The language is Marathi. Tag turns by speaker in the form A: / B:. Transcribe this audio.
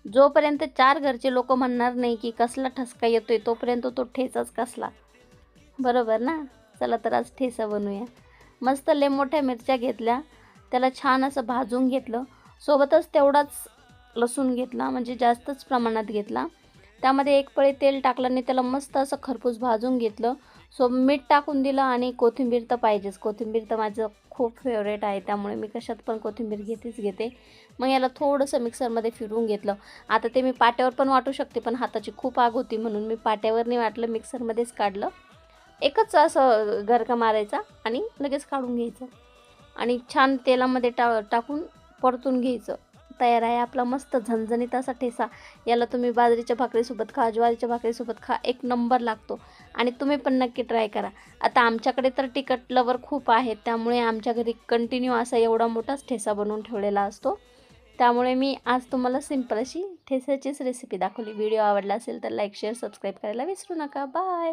A: जोपर्यंत 4 घरचे लोक म्हणणार नाही की कसला ठसका येतोय, तोपर्यंत तो ठेचाच कसला, बरोबर ना? चला तर आज ठेचा बनवूया. मस्त लय मोठ्या मिरच्या घेतल्या, त्याला छान असं भाजून घेतलं. सोबतच तेवढाच लसूण घेतला, म्हणजे जास्तच प्रमाणात घेतला. त्यामध्ये एक पळी तेल टाकलं आणि त्याला मस्त असं खरपूस भाजून घेतलं. मीठ टाकून दिलं आणि कोथिंबीर तर पाहिजेच. कोथिंबीर तर माझं खूप फेवरेट आहे, त्यामुळे मी कशात पण कोथिंबीर घेते. मग याला थोडंसं मिक्सरमध्ये फिरवून घेतलं. आता ते मी पाट्यावर पण वाटू शकते, पण हाताची खूप आग होती म्हणून मी पाट्यावर नाही वाटलं, मिक्सरमध्येच काढलं. एकच असं गरका मारायचा आणि लगेच काढून घ्यायचं आणि छान तेलामध्ये टाकून परतून घ्यायचं. तयार आहे आपला मस्त झणझणीत असा ठेचा. याला तुम्ही बाजरीच्या भाकरीसोबत खा, ज्वारीच्या भाकरीसोबत खा, एक नंबर लागतो आणि तुम्ही पण नक्की ट्राय करा. आता आमच्याकडे तर तिखट लवर खूप आहेत, त्यामुळे आमच्या घरी कंटिन्यू असा एवढा मोठाच ठेचा बनवून ठेवलेला असतो. त्यामुळे मी आज तुम्हाला सिंपल अशी ठेचाचीच रेसिपी दाखवली. व्हिडिओ आवडला असेल तर लाईक, शेअर, सबस्क्राईब करायला विसरू नका. बाय.